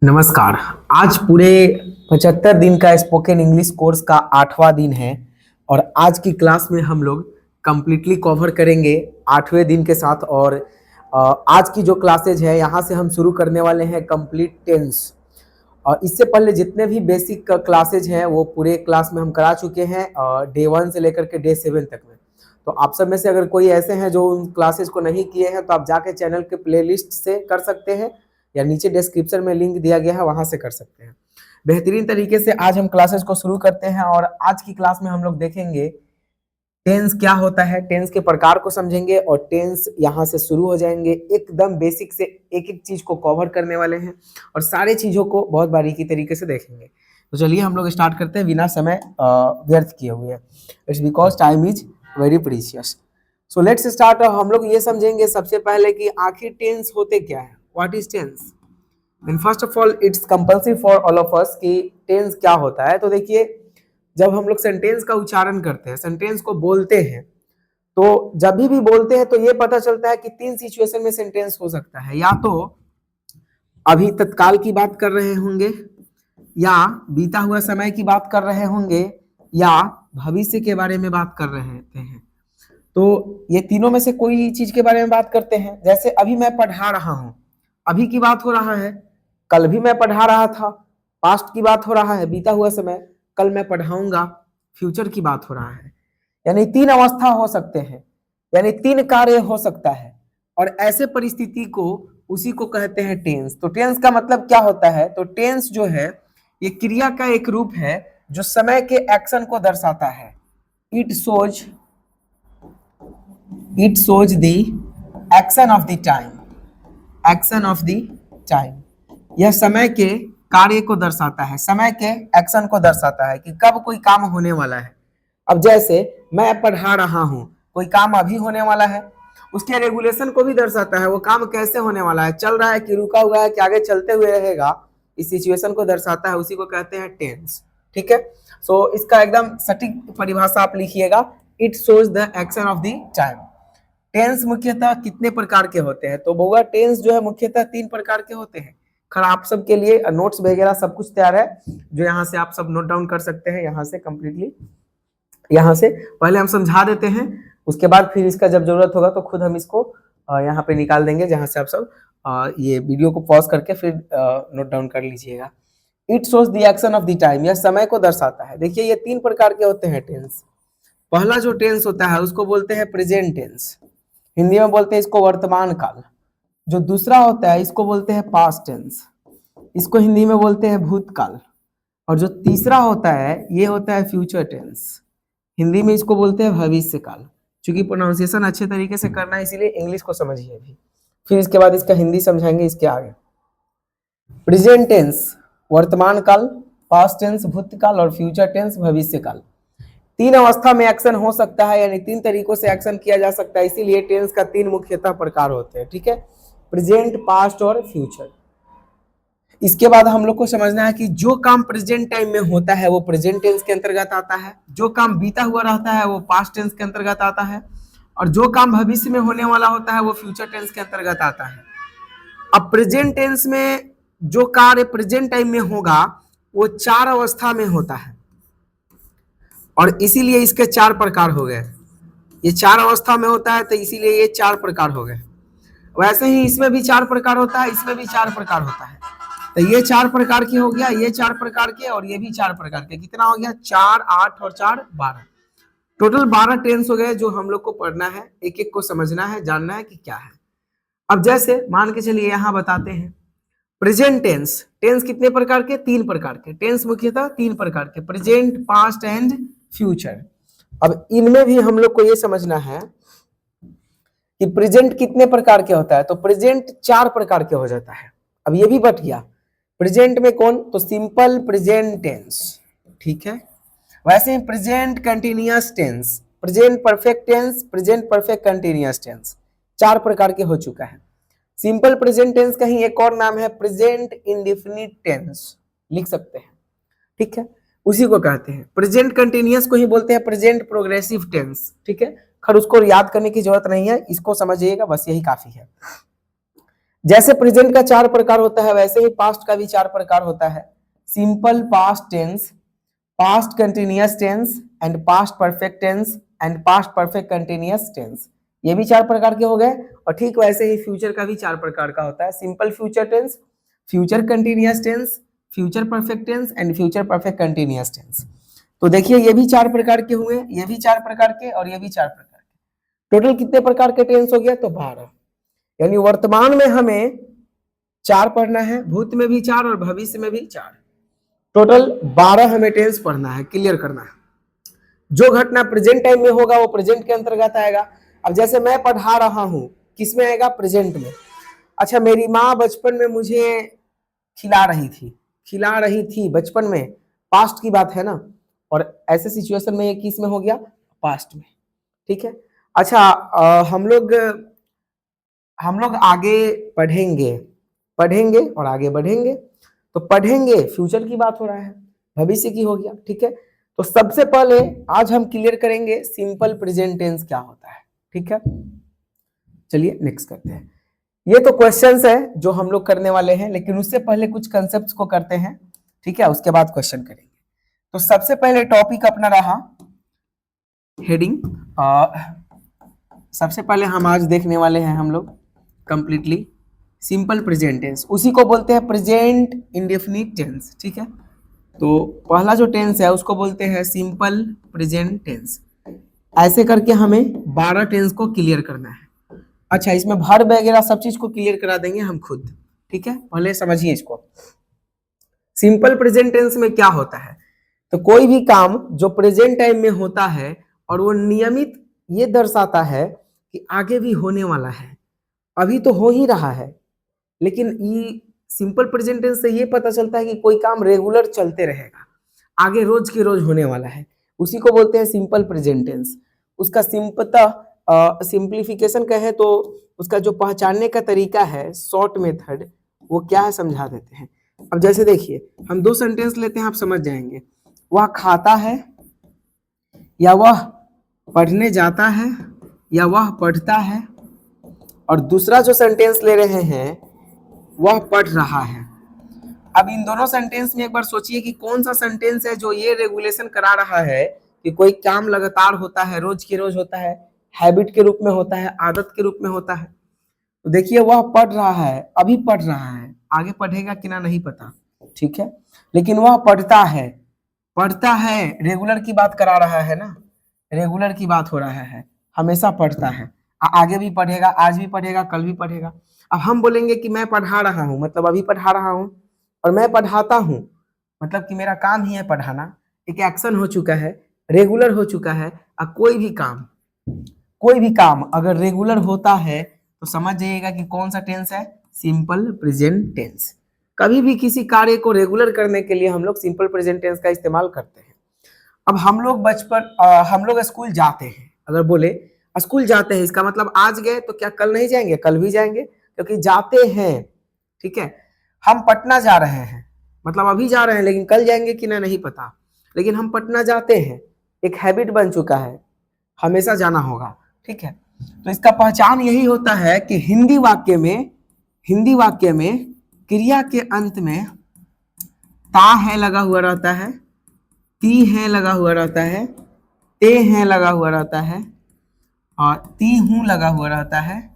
नमस्कार। आज पूरे 75 दिन का स्पोकन इंग्लिश कोर्स का 8वां दिन है और आज की क्लास में हम लोग कंप्लीटली कवर करेंगे 8वें दिन के साथ। और आज की जो क्लासेज है यहाँ से हम शुरू करने वाले हैं कंप्लीट टेंस। और इससे पहले जितने भी बेसिक क्लासेज हैं वो पूरे क्लास में हम करा चुके हैं डे 1 से लेकर के डे 7 तक में। तो आप सब में से अगर कोई ऐसे हैं जो उन क्लासेज को नहीं किए हैं तो आप जाके चैनल के प्लेलिस्ट से कर सकते हैं या नीचे डिस्क्रिप्शन में लिंक दिया गया है वहां से कर सकते हैं। बेहतरीन तरीके से आज हम क्लासेस को शुरू करते हैं और आज की क्लास में हम लोग देखेंगे टेंस क्या होता है, टेंस के प्रकार को समझेंगे और टेंस यहाँ से शुरू हो जाएंगे। एकदम बेसिक से एक एक चीज को कवर करने वाले हैं और सारे चीजों को बहुत बारीकी तरीके से देखेंगे। तो चलिए हम लोग स्टार्ट करते हैं बिना समय व्यर्थ किए हुए। It's because time is very precious. So let's start. हम लोग ये समझेंगे सबसे पहले कि आखिर टेंस होते क्या है, what is tense. And first of all it's compulsory for all of us कि टेंस क्या होता है। तो देखिए, जब हम लोग सेंटेंस का उच्चारण करते हैं, सेंटेंस को बोलते हैं, तो जब भी बोलते हैं तो ये पता चलता है कि तीन सिचुएशन में सेंटेंस हो सकता है। या तो अभी तत्काल की बात कर रहे होंगे, या बीता हुआ समय की बात कर रहे होंगे, या भविष्य के बारे में बात कर रहे हैं। तो ये तीनों में से कोई चीज के बारे में बात करते हैं। जैसे अभी मैं पढ़ा रहा हूं, अभी की बात हो रहा है। कल भी मैं पढ़ा रहा था, पास्ट की बात हो रहा है, बीता हुआ समय। कल मैं पढ़ाऊंगा, फ्यूचर की बात हो रहा है। यानी तीन अवस्था हो सकते हैं, यानी तीन कार्य हो सकता है। और ऐसे परिस्थिति को उसी को कहते हैं टेंस। तो टेंस का मतलब क्या होता है? तो टेंस जो है ये क्रिया का एक रूप है जो समय के एक्शन को दर्शाता है। It shows the action of the time, action of the time. यह समय के कार्य को दर्शाता है, समय के एक्शन को दर्शाता है कि कब कोई काम होने वाला है। अब जैसे मैं पढ़ा रहा हूं, कोई काम अभी होने वाला है, उसके रेगुलेशन को भी दर्शाता है। वो काम कैसे होने वाला है, चल रहा है कि रुका हुआ है कि आगे चलते हुए रहेगा, इस सिचुएशन को दर्शाता है। उसी को कहते हैं टेंस। ठीक है। सो इसका एकदम सटीक परिभाषा आप लिखिएगा, it shows the action of the time. Tense मुख्यतः कितने प्रकार के होते हैं? तो बउआ टेंस जो है मुख्यतः 3 प्रकार के होते हैं। खैर आप सब के लिए नोट्स वगैरह सब कुछ तैयार है, जो यहाँ से आप सब नोट डाउन कर सकते हैं। यहाँ से कंप्लीटली, यहाँ से पहले हम समझा देते हैं, उसके बाद फिर इसका जब जरूरत होगा तो खुद हम इसको यहाँ पे निकाल देंगे, जहाँ से आप सब ये वीडियो को पॉज करके फिर नोट डाउन कर लीजिएगा। It shows the action of the time, यह समय को दर्शाता है। देखिए ये 3 प्रकार के होते हैं टेंस। पहला जो टेंस होता है उसको बोलते हैं प्रेजेंट टेंस, हिंदी में बोलते हैं इसको वर्तमान काल। जो दूसरा होता है इसको बोलते हैं पास्ट टेंस, इसको हिंदी में बोलते हैं भूतकाल। और जो तीसरा होता है ये होता है फ्यूचर टेंस, हिंदी में इसको बोलते हैं भविष्य काल। क्योंकि प्रोनाउंसिएशन अच्छे तरीके से करना है इसीलिए इंग्लिश को समझिए अभी, फिर इसके बाद इसका हिंदी समझाएंगे इसके आगे। प्रेजेंट टेंस वर्तमान काल, पास्ट टेंस भूतकाल और फ्यूचर टेंस भविष्य काल। 3 अवस्था में एक्शन हो सकता है, यानी 3 तरीकों से एक्शन किया जा सकता है। इसीलिए टेंस का 3 मुख्यतः प्रकार होते हैं। ठीक है, प्रेजेंट, पास्ट और फ्यूचर। इसके बाद हम लोग को समझना है कि जो काम प्रेजेंट टाइम में होता है वो प्रेजेंट टेंस के अंतर्गत आता है, जो काम बीता हुआ रहता है वो पास्ट टेंस के अंतर्गत आता है, और जो काम भविष्य में होने वाला होता है वो फ्यूचर टेंस के अंतर्गत आता है। अब प्रेजेंट टेंस में जो कार्य प्रेजेंट टाइम में होगा वो 4 अवस्था में होता है, और इसीलिए इसके 4 प्रकार हो गए। ये 4 अवस्था में होता है तो इसीलिए ये 4 प्रकार हो गए। वैसे ही इसमें भी 4 प्रकार होता है, इसमें भी 4 प्रकार होता है। तो ये 4 प्रकार के हो गया, ये 4 प्रकार के, और ये भी 4 प्रकार के। कितना हो गया? 4, 8 और 4 12। टोटल 12 टेंस हो गए जो हम लोग को पढ़ना है, एक एक को समझना है, जानना है कि क्या है। अब जैसे मान के चलिए यहाँ बताते हैं प्रेजेंट टेंस। टेंस कितने प्रकार के? 3 प्रकार के। टेंस मुख्यतः 3 प्रकार के, प्रेजेंट, पास्ट एंड फ्यूचर। अब इनमें भी हम लोग को ये समझना है कि प्रेजेंट कितने प्रकार के होता है। तो प्रेजेंट 4 प्रकार के हो जाता है। अब ये भी बट गया प्रेजेंट में कौन? तो सिंपल प्रेजेंट टेंस। ठीक है, वैसे ही present continuous tense, present perfect tense, present perfect continuous tense, 4 प्रकार के हो चुका है। सिंपल प्रेजेंट टेंस का ही एक और नाम है प्रेजेंट इंडेफिनिट टेंस, लिख सकते हैं। ठीक है, उसी को कहते हैं। प्रेजेंट कंटिन्यूअस को ही बोलते हैं प्रेजेंट प्रोग्रेसिव टेंस। ठीक है, खैर उसको याद करने की जरूरत नहीं है, इसको समझिएगा बस, यही काफी है। जैसे प्रेजेंट का 4 प्रकार होता है वैसे ही पास्ट का भी 4 प्रकार होता है। Simple past tense, past continuous tense and past perfect tense and past perfect continuous tense, ये भी 4 प्रकार के हो गए। और ठीक वैसे ही फ्यूचर का भी 4 प्रकार का होता है। Simple future tense, future continuous tense, future perfect tense and future perfect continuous tense. तो देखिए ये भी 4 प्रकार के हुए, ये भी 4 प्रकार के और ये भी 4 प्रकार के। टोटल कितने प्रकार के टेंस हो गया? तो 12। यानी वर्तमान में हमें 4 पढ़ना है, भूत में भी 4 और भविष्य में भी 4। टोटल 12 हमें टेंस पढ़ना है, क्लियर करना है। जो घटना प्रेजेंट टाइम में होगा वो प्रेजेंट के अंतर्गत आएगा। अब जैसे मैं पढ़ा रहा हूं, किस में आएगा? प्रेजेंट में। अच्छा, मेरी माँ बचपन में मुझे खिला रही थी बचपन में, पास्ट की बात है ना। और ऐसे सिचुएशन में ये किस में हो गया? पास्ट में। ठीक है। अच्छा, हम लोग आगे पढ़ेंगे और आगे बढ़ेंगे। तो पढ़ेंगे फ्यूचर की बात हो रहा है, भविष्य की हो गया। ठीक है। तो सबसे पहले आज हम क्लियर करेंगे सिंपल प्रेजेंट टेंस क्या होता है। ठीक है, चलिए नेक्स्ट करते हैं। ये तो क्वेश्चंस है जो हम लोग करने वाले हैं, लेकिन उससे पहले कुछ कंसेप्ट्स को करते हैं। ठीक है, उसके बाद क्वेश्चन करेंगे। तो सबसे पहले टॉपिक अपना रहा हेडिंग। सबसे पहले हम आज देखने वाले हैं हम लोग कंप्लीटली सिंपल प्रेजेंट टेंस, उसी को बोलते हैं प्रेजेंट इंडेफिनिट टेंस। ठीक है, तो पहला जो टेंस है उसको बोलते हैं सिंपल प्रेजेंट टेंस। ऐसे करके हमें 12 टेंस को क्लियर करना है। अच्छा, इसमें वर्ब वगैरह सब चीज को क्लियर करा देंगे हम खुद। ठीक है, पहले समझिए इसको। सिंपल प्रेजेंट टेंस में क्या होता है? तो कोई भी काम जो प्रेजेंट टाइम में होता है और वो नियमित ये दर्शाता है कि आगे भी होने वाला है, अभी तो हो ही रहा है, लेकिन ये सिंपल प्रेजेंट टेंस से ये पता चलता है कि कोई काम रेगुलर चलते रहेगा, आगे रोज के रोज होने वाला है, उसी को बोलते हैं सिंपल प्रेजेंट टेंस। उसका सिंप्लीफिकेशन कहे तो उसका जो पहचानने का तरीका है, शॉर्ट मेथड, वो क्या है समझा देते हैं। अब जैसे देखिए, हम 2 सेंटेंस लेते हैं, आप समझ जाएंगे। वह खाता है या वह पढ़ने जाता है या वह पढ़ता है। और दूसरा जो सेंटेंस ले रहे हैं वह पढ़ रहा है। अब इन दोनों सेंटेंस में एक बार सोचिए कि कौन सा सेंटेंस है जो ये रेगुलेशन करा रहा है कि कोई काम लगातार होता है, रोज के रोज होता है, हैबिट के रूप में होता है, आदत के रूप में होता है। तो देखिए, वह पढ़ रहा है, अभी पढ़ रहा है, आगे पढ़ेगा कि ना नहीं पता। ठीक है, लेकिन वह पढ़ता है, रेगुलर की बात करा रहा है ना, रेगुलर की बात हो रहा है, हमेशा पढ़ता है, आगे भी पढ़ेगा, आज भी पढ़ेगा, कल भी पढ़ेगा। अब हम बोलेंगे कि मैं पढ़ा रहा हूं, मतलब अभी पढ़ा रहा हूं, और मैं पढ़ाता हूं, मतलब कि मेरा काम ही है पढ़ाना, एक एक्शन हो चुका है, रेगुलर हो चुका है। अब कोई भी काम अगर रेगुलर होता है तो समझ जाइएगा कि कौन सा टेंस है? Simple present tense. कभी भी किसी कार्य को रेगुलर करने के लिए हम लोग सिंपल प्रेजेंट टेंस का इस्तेमाल करते हैं। अब हम लोग स्कूल जाते हैं, अगर बोले स्कूल जाते हैं, इसका मतलब आज गए तो क्या कल नहीं जाएंगे? कल भी जाएंगे, क्योंकि जाते हैं। ठीक है, हम पटना जा रहे हैं, मतलब अभी जा रहे हैं, लेकिन कल जाएंगे कि ना नहीं पता, लेकिन हम पटना जाते हैं, एक हैबिट बन चुका है, हमेशा जाना होगा। ठीक है, तो इसका पहचान यही होता है कि हिंदी वाक्य में क्रिया के अंत में ता है लगा हुआ रहता है, ती है लगा हुआ रहता है, ते है लगा हुआ रहता है, और ती हूं लगा हुआ रहता है,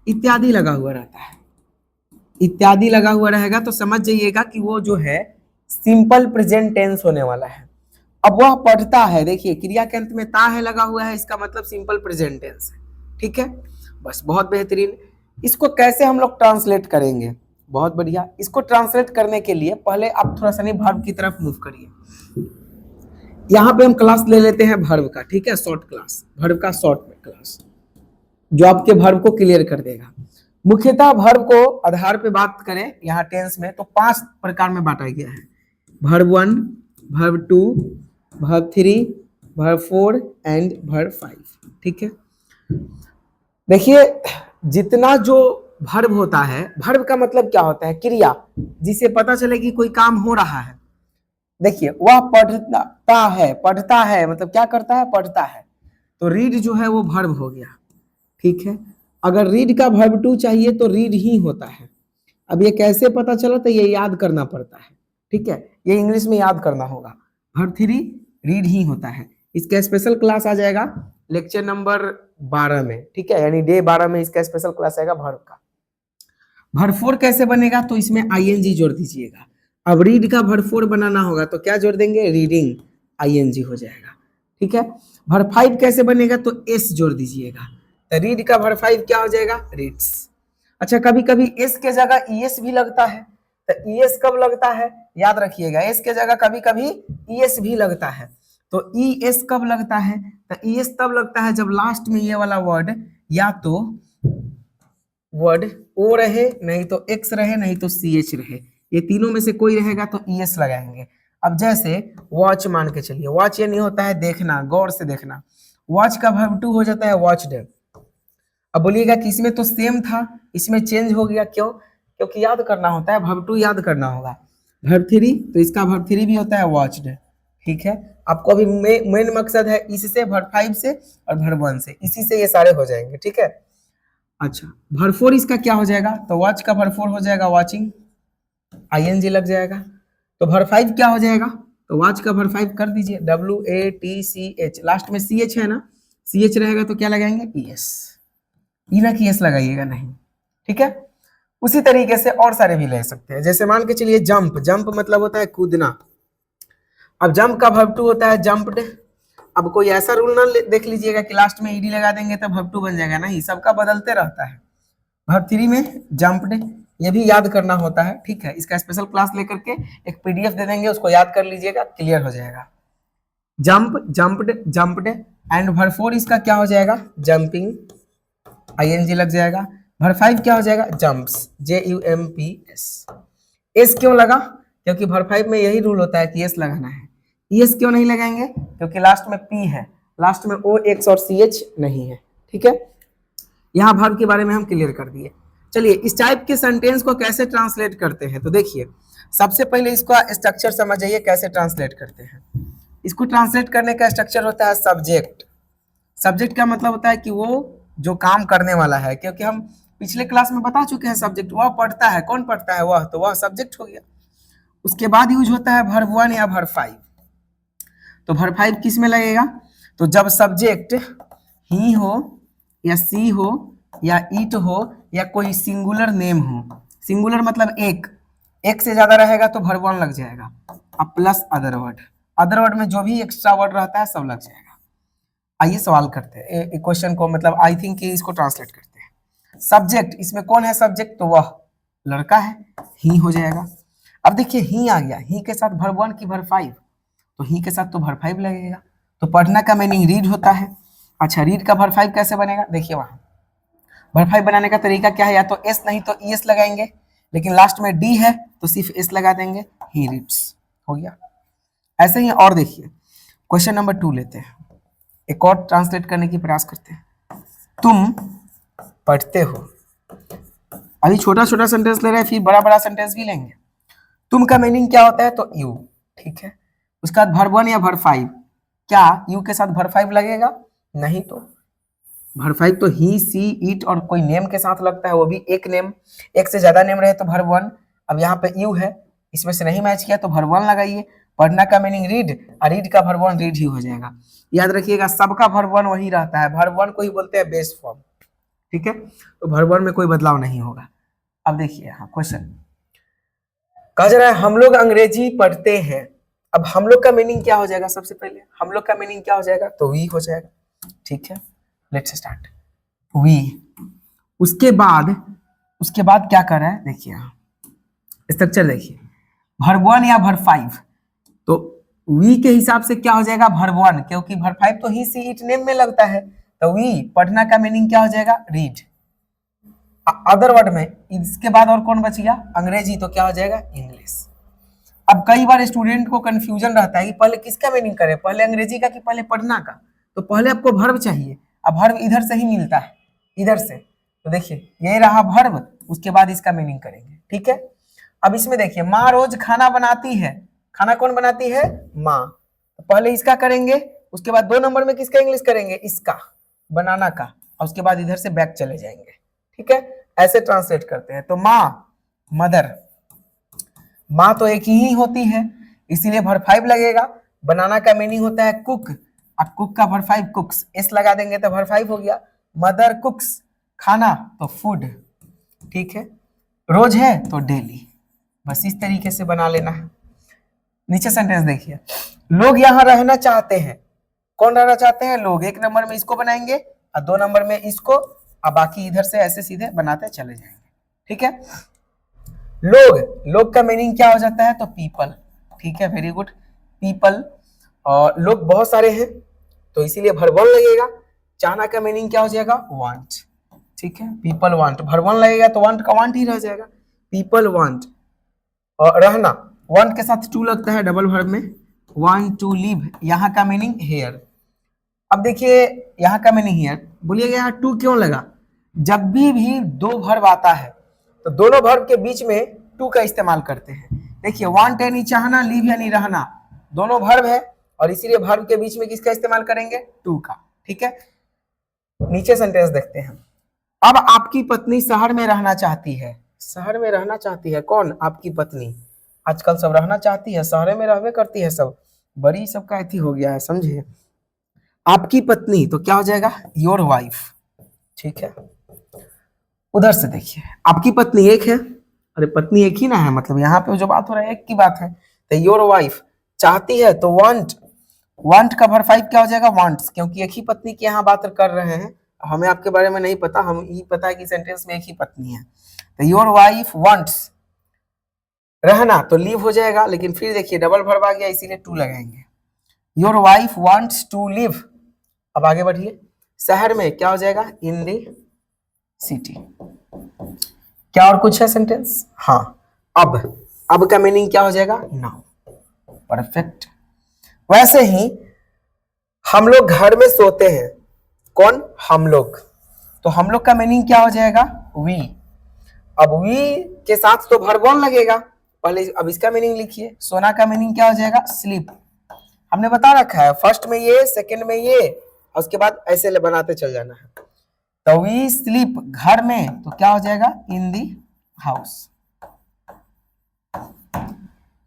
इत्यादि लगा हुआ रहता है। इत्यादि लगा हुआ रहेगा तो समझ जाइएगा कि वो जो है सिंपल प्रेजेंट टेंस होने वाला है। अब वह पढ़ता है, देखिए क्रिया के अंत में ता है लगा हुआ है, इसका मतलब सिंपल प्रेजेंट टेंस है। ठीक है, बस बहुत बेहतरीन। इसको कैसे हम लोग ट्रांसलेट करेंगे? बहुत बढ़िया। इसको ट्रांसलेट करने के लिए पहले आप थोड़ा सा वर्ब की तरफ मूव करिए। यहाँ पे हम क्लास ले लेते हैं वर्ब का। ठीक है, शॉर्ट क्लास, वर्ब का शॉर्ट क्लास, जो आपके वर्ब को क्लियर कर देगा। मुख्यतः वर्ब को आधार पे बात करें यहाँ टेंस में तो 5 प्रकार में बांटा गया है। Verb 1, verb 2, verb 3, verb 4 and verb 5। ठीक है, देखिए जितना जो वर्ब होता है, वर्ब का मतलब क्या होता है? क्रिया, जिसे पता चले कि कोई काम हो रहा है। देखिए, वह पढ़ता है मतलब क्या करता है? पढ़ता है। तो रीड जो है वो वर्ब हो गया। ठीक है, अगर रीड का वर्ब 2 चाहिए तो रीड ही होता है। अब ये कैसे पता चला, तो ये याद करना पड़ता है, ठीक है, ये इंग्लिश में याद करना होगा। वर्ब 3 रीड ही होता है। इसका स्पेशल क्लास आ जाएगा लेक्चर नंबर 12 में, ठीक है, यानी डे 12 में इसका स्पेशल क्लास आएगा वर्ब का। वर्ब 4 कैसे बनेगा, तो इसमें आईएनजी जोड़ दीजिएगा। अब रीड का वर्ब 4 बनाना होगा तो क्या जोड़ देंगे, रीडिंग, आईएनजी हो जाएगा, ठीक है। वर्ब 5 कैसे बनेगा, तो एस जोड़ दीजिएगा। तो रीड का वर्ब 5 क्या हो जाएगा, रीड्स। अच्छा, कभी कभी एस के जगह ईएस भी लगता है, तो ईएस कब लगता है, याद रखिएगा, एस के जगह कभी कभी ईएस भी लगता है। तो ईएस कब लगता है, तो ईएस तब लगता है जब लास्ट में ये वाला वर्ड या तो वर्ड ओ रहे, नहीं तो एक्स रहे, नहीं तो सी एच रहे, ये तीनों में से कोई रहेगा तो ईएस लगाएंगे। अब जैसे वॉच मान के चलिए, वॉच ये नहीं होता है देखना, गौर से देखना, वॉच का वर्ब 2 हो जाता है वॉच्ड। अब बोलिएगा कि इसमें तो सेम था, इसमें चेंज हो गया, क्यों, क्योंकि याद करना होता है, वर्ब 2 याद करना होगा। वर्ब 3, तो इसका वर्ब 3 भी होता है वॉच्ड, ठीक है। आपको अभी मेन मकसद है इससे, वर्ब 5 से और वर्ब 1 से, इसी से ये सारे हो जाएंगे, ठीक है। अच्छा, वर्ब 4 इसका क्या हो जाएगा, तो वॉच का वर्ब 4 हो जाएगा वॉचिंग, आईएनजी लग जाएगा। तो वर्ब 5 क्या हो जाएगा, तो वॉच का वर्ब 5 कर दीजिए, WATCH, लास्ट में CH है ना, CH रहेगा तो क्या लगाएंगे, ES, ई ना कि एस लगाइएगा नहीं, ठीक है। उसी तरीके से और सारे भी ले सकते हैं, जैसे मान के चलिए जंप, जंप मतलब होता है कूदना। अब जंप का वर्ब 2 होता है जंप्ड। अब कोई ऐसा रूल ना देख लीजिएगा कि लास्ट में ईडी लगा देंगे तो वर्ब 2 बन जाएगा, नहीं, सबका बदलते रहता है। वर्ब 3 में जंप्ड, ये भी याद करना होता है, ठीक है, इसका स्पेशल क्लास लेकर के एक पीडीएफ दे देंगे, उसको याद कर लीजिएगा, क्लियर हो जाएगा। Jump, jumped, jumped, and verb 4 इसका क्या हो जाएगा, जंपिंग, आईएनजी लग जाएगा। वर्ब 5 क्या हो जाएगा, जंप्स, JUMPS। एस क्यों लगा, क्योंकि वर्ब 5 में यही रूल होता है कि एस लगाना है। ES क्यों नहीं लगाएंगे, क्योंकि लास्ट में P है, लास्ट में OX और CH नहीं है, ठीक है। यहाँ वर्ब के बारे में हम क्लियर कर दिए। चलिए, इस टाइप के सेंटेंस को कैसे ट्रांसलेट करते हैं, तो देखिए, सबसे पहले इसका स्ट्रक्चर समझ जाइए कैसे ट्रांसलेट करते हैं। इसको ट्रांसलेट करने का स्ट्रक्चर होता है सब्जेक्ट। सब्जेक्ट का मतलब होता है कि वो जो काम करने वाला है, क्योंकि हम पिछले क्लास में बता चुके हैं, सब्जेक्ट वह पढ़ता है, कौन पढ़ता है, वह, तो वह सब्जेक्ट हो गया। उसके बाद यूज होता है वर्ब 1 या वर्ब 5। तो वर्ब 5 किस में लगेगा, तो जब सब्जेक्ट ही हो या सी हो या इट हो या कोई सिंगुलर नेम हो। सिंगुलर मतलब एक से ज्यादा रहेगा तो वर्ब 1 लग जाएगा, अब plus other word, other word में जो भी एक्स्ट्रा वर्ड रहता है सब लग जाएगा। आइए सवाल करते हैं, क्वेश्चन को, मतलब आई थिंक इसको ट्रांसलेट करते हैं। सब्जेक्ट, इसमें कौन है सब्जेक्ट, तो वह लड़का है, ही हो जाएगा। अब देखिए ही आ गया, ही के साथ वर्ब 1 की वर्ब 5, तो ही के साथ तो वर्ब 5 लगेगा। तो पढ़ना का मीनिंग रीड होता है। अच्छा, रीड का वर्ब 5 कैसे बनेगा, देखिए वहां वर्ब 5 बनाने का तरीका क्या है, या तो एस नहीं तो ES लगाएंगे, लेकिन लास्ट में D है तो सिर्फ एस लगा देंगे, ही रीड्स हो गया। ऐसे ही और देखिए, क्वेश्चन नंबर 2 लेते हैं, एक और ट्रांसलेट करने की प्रयास करते हैं। तुम पढ़ते हो, अभी छोटा छोटा सेंटेंस ले रहे हैं, फिर बड़ा बड़ा सेंटेंस भी लेंगे। तुम का मीनिंग क्या होता है, तो यू, ठीक है। उसका वर्ब 1 या वर्ब 5, क्या यू के साथ वर्ब 5 लगेगा, नहीं, तो वर्ब 5 तो ही, सी, इट और कोई नेम के साथ लगता है, वो भी एक नेम, एक से ज्यादा नेम रहे तो वर्ब 1। अब यहाँ पे यू है, इसमें से नहीं मैच किया तो वर्ब 1 लगाइए। पढ़ना का मीनिंग रीड, और रीड का वर्ब 1 रीड ही हो जाएगा। याद रखिएगा, सबका वर्ब 1 वही रहता है, वर्ब 1 को ही बोलते हैं बेस फॉर्म, ठीक है, तो वर्ब 1 में कोई बदलाव नहीं होगा। अब देखिए यहाँ क्वेश्चन कहा जा रहा है, हम लोग अंग्रेजी पढ़ते हैं। अब हम लोग का मीनिंग क्या हो जाएगा, सबसे पहले हम लोग का मीनिंग क्या हो जाएगा, तो वी हो जाएगा, ठीक है। Let's start, we. उसके बाद क्या कर रहा है, देखिए यहाँ स्ट्रक्चर देखिए, वर्ब 1 या वर्ब 5, तो वी के हिसाब से क्या हो जाएगा, वर्ब 1, क्योंकि वर्ब 5 तो ही, सी, इट नेम में लगता है, तो वी पढ़ना का मीनिंग क्या हो जाएगा, रीड। अदर वर्ड में इसके बाद और कौन बच गया, अंग्रेजी, तो क्या हो जाएगा, इंग्लिश। अब कई बार स्टूडेंट को कंफ्यूजन रहता है कि पहले किसका मीनिंग करें, पहले अंग्रेजी का कि पहले पढ़ना का। तो पहले आपको वर्ब चाहिए, अब वर्ब इधर से ही मिलता है, इधर से, तो देखिए ये रहा वर्ब, उसके बाद इसका मीनिंग करेंगे, ठीक है। अब इसमें देखिए, माँ रोज खाना बनाती है, खाना कौन बनाती है, माँ, तो पहले इसका करेंगे, उसके बाद 2 नंबर में किसका इंग्लिश करेंगे, इसका, बनाना का, और उसके बाद इधर से बैक चले जाएंगे, ठीक है। ऐसे ट्रांसलेट करते हैं। तो माँ मदर, माँ तो एक ही होती है इसीलिए वर्ब 5 लगेगा। बनाना का मीनिंग होता है कुक, अब कुक का वर्ब 5 कुक्स, एस लगा देंगे तो वर्ब 5 हो गया। मदर कुक्स, खाना तो फूड, ठीक है। रोज है तो डेली, बस इस तरीके से बना लेना है। नीचे सेंटेंस देखिए, लोग यहाँ रहना चाहते हैं, कौन रहना चाहते हैं? लोग। एक नंबर में इसको बनाएंगे और 2 नंबर में इसको, और बाकी इधर से ऐसे सीधे बनाते चले जाएंगे, ठीक है। लोग, लोग का मीनिंग क्या हो जाता है? तो पीपल, ठीक है, वेरी गुड, पीपल। और लोग बहुत सारे हैं तो इसीलिए वर्ब 1 लगेगा। चाहना का मीनिंग क्या हो जाएगा? वांट, ठीक है, पीपल वांट, वर्ब 1 लगेगा तो वांट का वांट ही रह जाएगा, पीपल वांट। और रहना, वांट के साथ टू लगता है डबल वर्ब में, वांट टू लिव, यहाँ का मीनिंग हेयर। अब देखिए यहाँ का मीनिंग हियर, बोलिएगा यहाँ टू क्यों लगा? जब भी दो वर्ब आता है तो दोनों वर्ब के बीच में टू का इस्तेमाल करते हैं। देखिए वांट यानी चाहना, लिव यानी रहना, दोनों वर्ब है और इसीलिए वर्ब के बीच में किसका इस्तेमाल करेंगे? टू का, ठीक है। नीचे सेंटेंस देखते हैं। अब आपकी पत्नी शहर में रहना चाहती है, शहर में रहना चाहती है कौन? आपकी पत्नी। आजकल सब रहना चाहती है, शहर में रहवे करती है सब, बड़ी सबका अथी हो गया है, समझिए। आपकी पत्नी तो क्या हो जाएगा? योर वाइफ, ठीक है। उधर से देखिए, आपकी पत्नी एक है, अरे पत्नी एक ही ना है, मतलब यहाँ पे जो बात हो रहा है एक की बात है। तो योर वाइफ चाहती है तो वांट, वांट का वर्ब 5 क्या हो जाएगा? वांट्स, क्योंकि एक ही पत्नी की यहाँ बात कर रहे हैं। हमें आपके बारे में नहीं पता, हम ये पता है कि सेंटेंस में एक ही पत्नी है। तो योर वाइफ वांट्स, रहना तो लीव हो जाएगा, लेकिन फिर देखिए डबल वर्ब आ गया इसीलिए टू लगाएंगे। Your wife wants to live. अब आगे बढ़िए, शहर में क्या हो जाएगा? In the city. क्या और कुछ है सेंटेंस? हाँ, अब का मीनिंग क्या हो जाएगा? Now, perfect. वैसे ही हम लोग घर में सोते हैं, कौन? हम लोग। तो हम लोग का मीनिंग क्या हो जाएगा? वी। अब वी के साथ तो वर्ब 1 लगेगा पहले। अब इसका मीनिंग लिखिए, सोना का मीनिंग क्या हो जाएगा? स्लीप। हमने बता रखा है, फर्स्ट में ये, सेकंड में ये, और उसके बाद ऐसे बनाते चल जाना है। तो वी स्लीप, घर में, तो क्या हो जाएगा? In the house.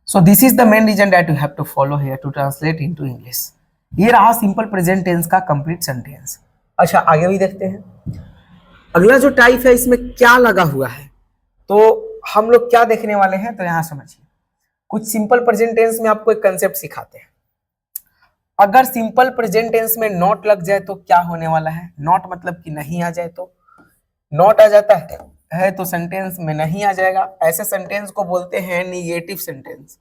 So this is the main reason that you have to follow here to translate into English. ये रहा सिंपल प्रेजेंट टेंस का कंप्लीट सेंटेंस। अच्छा आगे भी देखते हैं, अगला जो टाइप है इसमें क्या लगा हुआ है, तो हम लोग क्या देखने वाले हैं। तो यहां समझिए, कुछ सिंपल प्रेजेंट टेंस में आपको एक कंसेप्ट सिखाते हैं। अगर सिंपल प्रेजेंट टेंस में नॉट लग जाए तो क्या होने वाला है? नॉट मतलब कि नहीं आ जाए, तो नॉट आ जाता है तो सेंटेंस में नहीं आ जाएगा। ऐसे सेंटेंस को बोलते हैं निगेटिव सेंटेंस।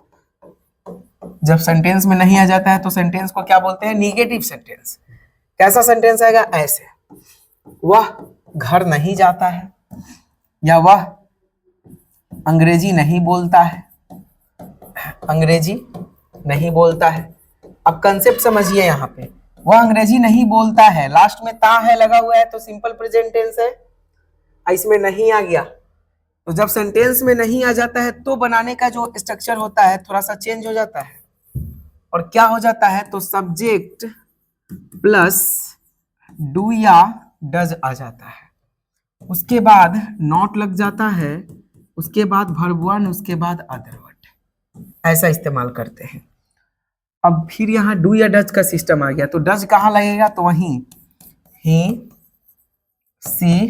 जब सेंटेंस में नहीं आ जाता है तो सेंटेंस को क्या बोलते हैं? Negative sentence. कैसा सेंटेंस आएगा? ऐसे, वह घर नहीं जाता है, या वह अंग्रेजी नहीं बोलता है, अंग्रेजी नहीं बोलता है। अब कंसेप्ट समझिए, यहाँ पे वह अंग्रेजी नहीं बोलता है, लास्ट में ता है लगा हुआ है तो सिंपल प्रेजेंट टेंस है, इसमें नहीं आ गया। तो जब सेंटेंस में नहीं आ जाता है तो बनाने का जो स्ट्रक्चर होता है थोड़ा सा चेंज हो जाता है, और क्या हो जाता है? तो सब्जेक्ट प्लस डू या डज आ जाता है, उसके बाद नॉट लग जाता है, उसके बाद वर्ब 1, उसके बाद अदर वर्ड, ऐसा इस्तेमाल करते हैं। अब फिर यहाँ डू या डज का सिस्टम आ गया, तो डज कहाँ लगेगा? तो वहीं ही, सी,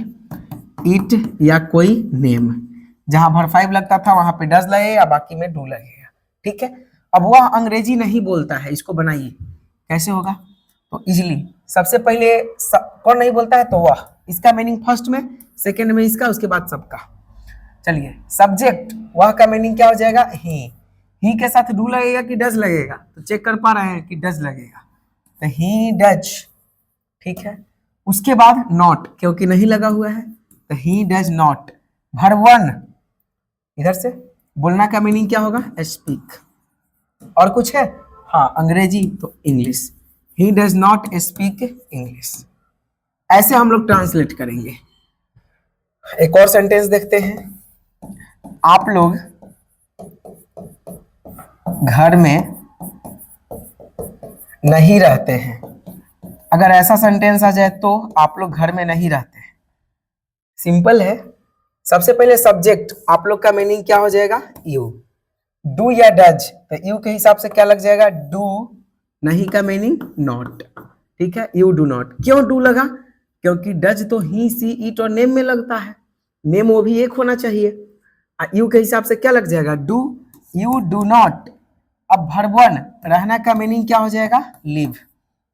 इट या कोई नेम, जहां वर्ब 5 लगता था वहां पे डज लगेगा, बाकी में डू लगेगा, ठीक है। अब वह अंग्रेजी नहीं बोलता है, इसको बनाइए, कैसे होगा? तो इजिली सबसे पहले कौन नहीं बोलता है? तो वह, इसका मीनिंग फर्स्ट में, सेकंड में इसका, उसके बाद सबका। चलिए, सब्जेक्ट वह का मीनिंग क्या हो जाएगा? ही के साथ डू लगेगा कि डज लगेगा? तो चेक कर पा रहे हैं कि डज लगेगा, तो ही डज, ठीक है। उसके बाद नॉट, क्योंकि नहीं लगा हुआ है तो ही डज नॉट। वर्ब 1 इधर से, बोलना का मीनिंग क्या होगा? स्पीक। और कुछ है? हाँ, अंग्रेजी तो English, he does not speak English. ऐसे हम लोग ट्रांसलेट करेंगे। एक और सेंटेंस देखते हैं, आप लोग घर में नहीं रहते हैं। अगर ऐसा सेंटेंस आ जाए तो आप लोग घर में नहीं रहते हैं, सिंपल है, सबसे पहले सब्जेक्ट आप लोग का मीनिंग क्या हो जाएगा, यू। डू या डज, तो यू के हिसाब से क्या लग जाएगा, डू। नहीं का मीनिंग नॉट, ठीक है, यू डू नॉट। क्यों डू लगा, क्योंकि डज तो ही सी इट और नेम में लगता है, नेम वो भी एक होना चाहिए। यू के हिसाब से क्या लग जाएगा, डू, यू डू नॉट। अब वर्ब 1 रहना का मीनिंग क्या हो जाएगा, लिव,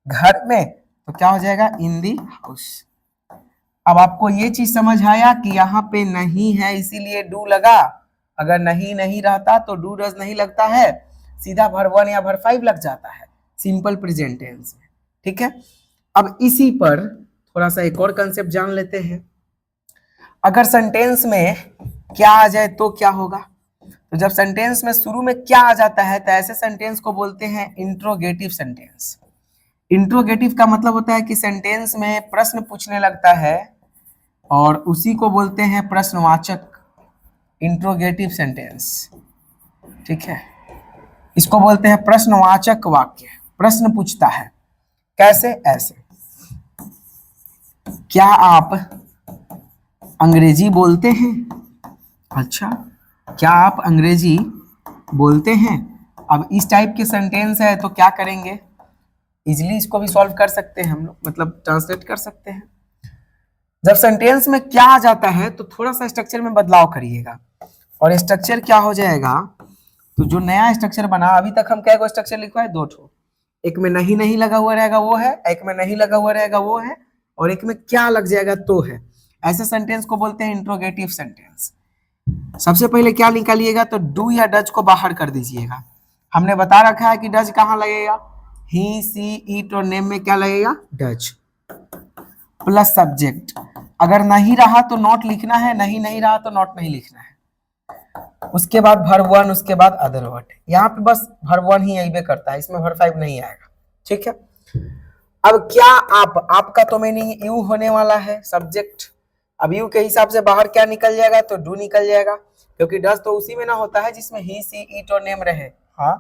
घर में, तो क्या हो जाएगा, इन दी हाउस। अब आपको ये चीज समझ आया कि यहाँ पे नहीं है इसीलिए डू लगा, अगर नहीं नहीं रहता तो डू डज नहीं लगता है, सीधा वर्ब 1 या वर्ब 5 लग जाता है सिंपल प्रेजेंट टेंस में, ठीक है। अब इसी पर थोड़ा सा एक और कंसेप्ट जान लेते हैं। अगर सेंटेंस में क्या आ जाए तो क्या होगा, तो जब सेंटेंस में शुरू में क्या आ जाता है तो ऐसे सेंटेंस को बोलते हैं इंट्रोगेटिव सेंटेंस। इंट्रोगेटिव का मतलब होता है कि सेंटेंस में प्रश्न पूछने लगता है और उसी को बोलते हैं प्रश्नवाचक, इंट्रोगेटिव सेंटेंस, ठीक है। इसको बोलते हैं प्रश्नवाचक वाक्य, प्रश्न पूछता है। कैसे, ऐसे, क्या आप अंग्रेजी बोलते हैं, अच्छा क्या आप अंग्रेजी बोलते हैं। अब इस टाइप के सेंटेंस है तो क्या करेंगे, इजिली इसको भी सॉल्व कर सकते हैं हम लोग, मतलब ट्रांसलेट कर सकते हैं। जब सेंटेंस में क्या आ जाता है तो थोड़ा सा स्ट्रक्चर में बदलाव करिएगा, और स्ट्रक्चर क्या हो जाएगा, तो जो नया स्ट्रक्चर बना, अभी तक हम क्या को स्ट्रक्चर लिखा है, 2 ठो, एक में नहीं नहीं लगा हुआ रहेगा वो है, एक में नहीं लगा हुआ रहेगा वो है, और एक में क्या लग जाएगा तो है। ऐसे सेंटेंस को बोलते हैं इंट्रोगेटिव सेंटेंस। सबसे पहले क्या निकालिएगा, तो डू या डज को बाहर कर दीजिएगा। हमने बता रखा है कि डज कहाँ लगेगा, ही सी इट और नेम में क्या लगेगा, डज प्लस सब्जेक्ट। अगर नहीं रहा तो नॉट लिखना है, नहीं नहीं रहा तो नॉट नहीं लिखना है। उसके बाद वर्ब 1, उसके बाद अदर वर्ड। यहाँ पे बस वर्ब 1 ही अइबे करता है, इसमें वर्ब 5 नहीं आएगा, ठीक है। अब क्या आपका तो मीनिंग यू होने वाला है, सब्जेक्ट। अब यू के हिसाब से बाहर क्या निकल जाएगा, तो डू निकल जाएगा, क्योंकि डज तो उसी में ना होता है जिसमें ही सी इट और नेम रहे, हाँ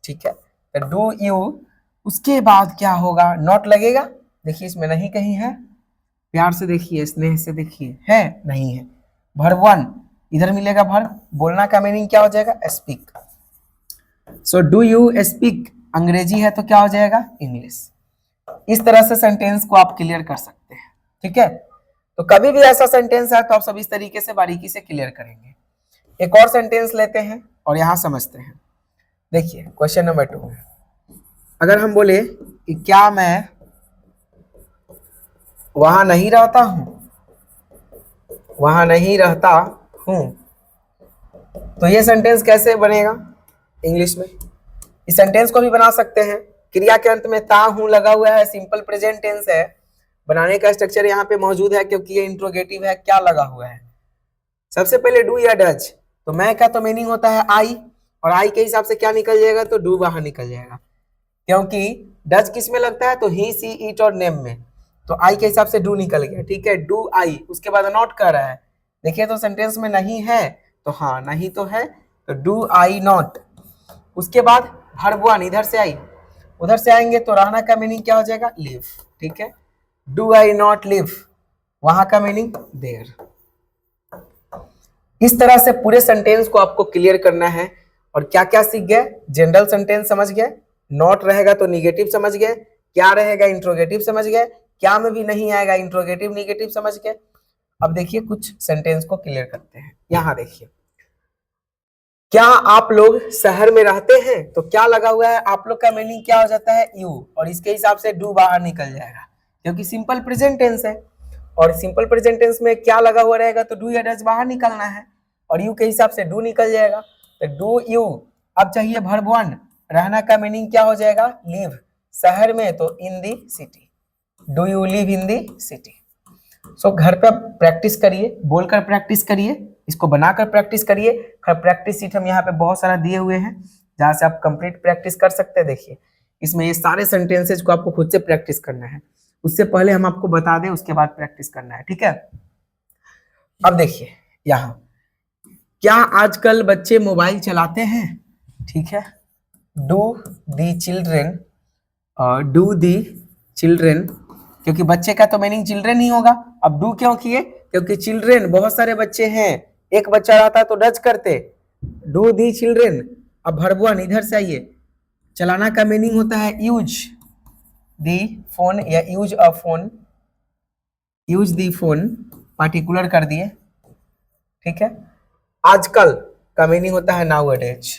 ठीक है। तो डू यू, उसके बाद क्या होगा, नॉट लगेगा, देखिए इसमें नहीं कहीं है, प्यार से देखिए, स्नेह से देखिए, है नहीं है। वर्ब 1 इधर मिलेगा, वर्ब बोलना का मीनिंग क्या हो जाएगा, speak. So do you speak, अंग्रेजी है तो क्या हो जाएगा, इंग्लिश। इस तरह से सेंटेंस को आप क्लियर कर सकते हैं, ठीक है। तो कभी भी ऐसा सेंटेंस है तो आप सब इस तरीके से बारीकी से क्लियर करेंगे। एक और सेंटेंस लेते हैं और यहां समझते हैं। देखिए क्वेश्चन नंबर 2, अगर हम बोले कि क्या मैं वहां नहीं रहता हूं, वहां नहीं रहता हूं, तो ये सेंटेंस कैसे बनेगा इंग्लिश में। इस सेंटेंस को भी बना सकते हैं, क्रिया के अंत में ता हूं लगा हुआ है, सिंपल प्रेजेंट टेंस है। बनाने का स्ट्रक्चर यहाँ पे मौजूद है क्योंकि ये इंट्रोगेटिव है, क्या लगा हुआ है। सबसे पहले डू या डज, तो मैं का तो मीनिंग होता है आई, और आई के हिसाब से क्या निकल जाएगा, तो डू बाहर निकल जाएगा, क्योंकि डज किस में लगता है, तो ही सी इट और नेम में, तो आई के हिसाब से डू निकल गया, ठीक है। डू आई, उसके बाद नॉट कर रहा है, देखिए तो सेंटेंस में नहीं है, तो हाँ नहीं तो है, तो डू आई नॉट। उसके बाद वर्ब 1 इधर से आई, उधर से आएंगे तो रहना का मीनिंग क्या हो जाएगा, लिव, ठीक है। डू आई नॉट लिव, वहां का मीनिंग देयर। इस तरह से पूरे सेंटेंस को आपको क्लियर करना है। और क्या क्या सीख गए, जनरल सेंटेंस समझ गए, नॉट रहेगा तो निगेटिव समझ गए, क्या रहेगा इंट्रोगेटिव समझ गए, क्या में भी नहीं आएगा इंट्रोगेटिव निगेटिव समझ गए। अब देखिए कुछ सेंटेंस को क्लियर करते हैं। यहां देखिए, क्या आप लोग शहर में रहते हैं, तो क्या लगा हुआ है, आप लोग का मीनिंग क्या हो जाता है, यू, और इसके हिसाब से डू बाहर निकल जाएगा क्योंकि सिंपल प्रेजेंट टेंस है, और सिंपल प्रेजेंट टेंस में क्या लगा हुआ रहेगा, तो डू या डज बाहर निकलना है, और यू के हिसाब से डू निकल जाएगा, तो डू यू। अब चाहिए वर्ब 1, रहना का मीनिंग क्या हो जाएगा, लिव, शहर में तो in the city, do you live in the city. So घर पे प्रैक्टिस करिए, बोलकर प्रैक्टिस करिए, इसको बनाकर प्रैक्टिस करिए। प्रैक्टिस सीट हम यहाँ पे बहुत सारा दिए हुए हैं जहाँ से आप कंप्लीट प्रैक्टिस कर सकते हैं। देखिए इसमें ये सारे सेंटेंसेज को आपको खुद से प्रैक्टिस करना है, उससे पहले हम आपको बता दें, उसके बाद प्रैक्टिस करना है, ठीक है। अब देखिए यहाँ, क्या आजकल बच्चे मोबाइल चलाते हैं, ठीक है। Do the children, do the children, क्योंकि बच्चे का तो मीनिंग चिल्ड्रेन ही होगा। अब डू क्यों किए, क्योंकि चिल्ड्रेन बहुत सारे बच्चे हैं, एक बच्चा रहता तो डज करते, डू दी चिल्ड्रेन। अब वर्ब वन इधर से आइए, चलाना का मीनिंग होता है यूज दी फोन या use a phone, use the phone particular कर दिए, ठीक है। आजकल का मीनिंग होता है नाउ अ डेज,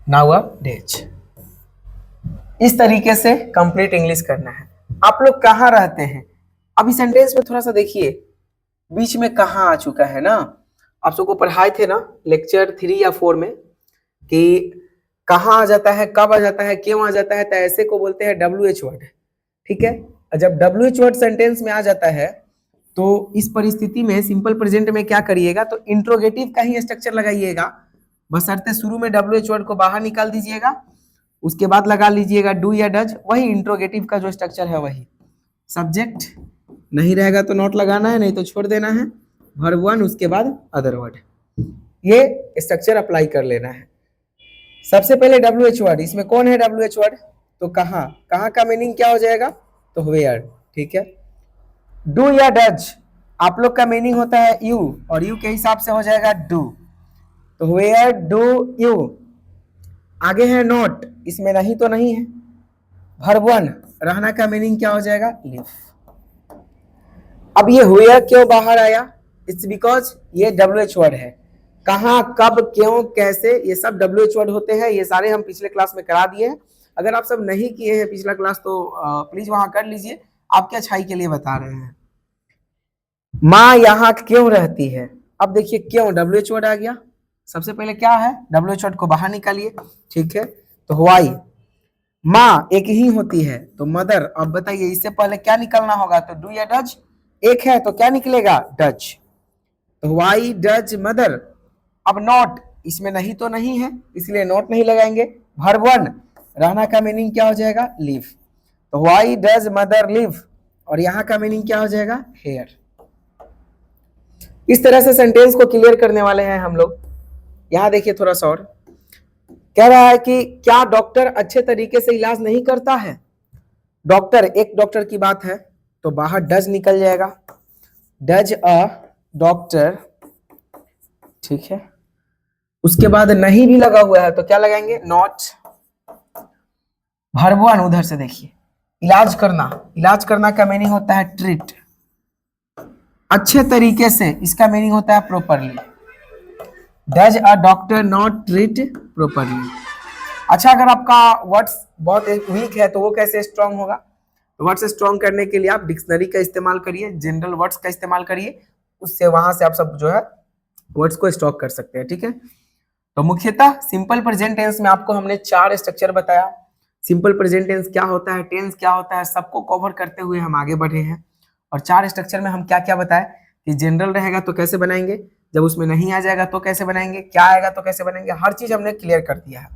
नाउ अ डेज। इस तरीके से कंप्लीट इंग्लिश करना है। आप लोग कहाँ रहते हैं, अभी सेंटेंस में थोड़ा सा देखिए बीच में कहाँ आ चुका है ना। आप सबको पढ़ाए थे ना लेक्चर 3 या 4 में कि कहाँ आ जाता है, कब आ जाता है, क्यों आ जाता है, तो ऐसे को बोलते हैं WH वर्ड, ठीक है। जब WH वर्ड सेंटेंस में आ जाता है तो इस परिस्थिति में सिंपल प्रेजेंट में क्या करिएगा, तो इंट्रोगेटिव का ही स्ट्रक्चर लगाइएगा, बशर्ते शुरू में WH वर्ड को बाहर निकाल दीजिएगा, उसके बाद लगा लीजिएगा डू या डज, वही इंट्रोगेटिव का जो स्ट्रक्चर है वही। सब्जेक्ट नहीं रहेगा तो नॉट लगाना है, नहीं तो छोड़ देना है, वर्ब वन उसके बाद अदर वर्ड, ये स्ट्रक्चर अप्लाई कर लेना है। सबसे पहले WH वर्ड, इसमें कौन है WH वर्ड, तो कहाँ, कहाँ का मीनिंग क्या हो जाएगा, तो वेयर, ठीक है। डू या डज आप लोग का मीनिंग होता है यू, और यू के हिसाब से हो जाएगा डू, तो वेयर डू यू। आगे है नॉट, इसमें नहीं तो नहीं है। वर्ब वन रहना का मीनिंग क्या हो जाएगा, लिव। अब ये वेयर क्यों बाहर आया, इट्स बिकॉज ये WH वर्ड है। कहाँ, कब, क्यों, कैसे, ये सब WH वर्ड होते हैं, ये सारे हम पिछले क्लास में करा दिए हैं। अगर आप सब नहीं किए हैं पिछला क्लास तो प्लीज वहां कर लीजिए, आपके अच्छाई के लिए बता रहे हैं। माँ यहाँ क्यों रहती है, अब देखिए क्यों WH वर्ड आ गया, सबसे पहले क्या है, WH वर्ड को बाहर निकालिए, ठीक है। तो व्हाई, माँ एक ही होती है तो मदर, अब बताइए इससे पहले क्या निकलना होगा, तो डू या डज, एक है तो क्या निकलेगा, डज, तो व्हाई डज मदर। अब नॉट, इसमें नहीं तो नहीं है इसलिए नॉट नहीं लगाएंगे। वर्ब वन रहना का मीनिंग क्या हो जाएगा, लिव, तो व्हाई डज मदर लिव, और यहाँ का मीनिंग क्या हो जाएगा, हेयर। इस तरह से सेंटेंस को क्लियर करने वाले हैं हम लोग। यहाँ देखिए थोड़ा सा और कह रहा है कि क्या डॉक्टर अच्छे तरीके से इलाज नहीं करता है, डॉक्टर, एक डॉक्टर की बात है तो बाहर डज निकल जाएगा, डज अ डॉक्टर, ठीक है। उसके बाद नहीं भी लगा हुआ है तो क्या लगाएंगे, नॉट। वर्ब वन उधर से देखिए, इलाज करना, इलाज करना का मीनिंग होता है ट्रीट, अच्छे तरीके से, इसका मीनिंग होता है properly. Does a doctor not treat properly. अच्छा, अगर आपका वर्ड्स बहुत वीक है तो वो कैसे स्ट्रांग होगा, तो वर्ड्स स्ट्रांग करने के लिए आप डिक्शनरी का इस्तेमाल करिए, जनरल वर्ड्स का इस्तेमाल करिए, उससे वहां से आप सब जो है वर्ड्स को स्टॉक कर सकते हैं, ठीक है। तो मुख्यतः सिंपल प्रेजेंट टेंस में आपको हमने 4 स्ट्रक्चर बताया। सिंपल प्रेजेंट टेंस क्या होता है, टेंस क्या होता है, सबको कवर करते हुए हम आगे बढ़े हैं। और 4 स्ट्रक्चर में हम क्या क्या बताए कि जनरल रहेगा तो कैसे बनाएंगे, जब उसमें नहीं आ जाएगा तो कैसे बनाएंगे, क्या आएगा तो कैसे बनाएंगे, हर चीज हमने क्लियर कर दिया है।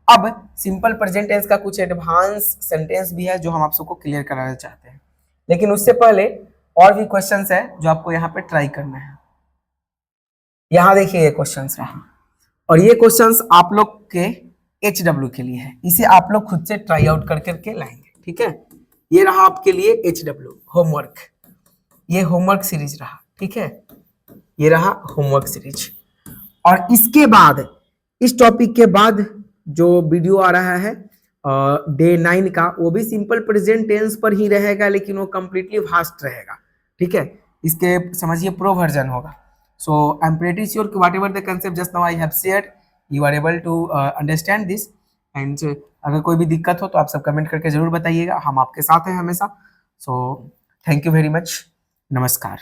अब सिंपल प्रेजेंट टेंस का कुछ एडवांस सेंटेंस भी है जो हम आप सबको क्लियर कराना चाहते हैं, लेकिन उससे पहले और भी क्वेश्चंस है जो आपको यहाँ पे ट्राई करना है। यहाँ देखिए ये क्वेश्चंस रहा, और ये क्वेश्चंस आप लोग के HW के लिए है, इसे आप लोग खुद से ट्राई आउट कर करके लाएंगे, ठीक है। ये रहा आपके लिए HW होमवर्क, ये होमवर्क सीरीज रहा, ठीक है, ये रहा होमवर्क सीरीज। और इसके बाद इस टॉपिक के बाद जो वीडियो आ रहा है डे 9 का, वो भी सिंपल प्रेजेंट टेंस पर ही रहेगा, लेकिन वो कंप्लीटली वास्ट रहेगा, ठीक है। इसके समझिए प्रो वर्जन होगा। So I am pretty sure कि whatever the concept just now I have shared you are able to understand this, and अगर कोई भी दिक्कत हो तो आप सब कमेंट करके जरूर बताइएगा, हम आपके साथ हैं हमेशा। So thank you very much, नमस्कार।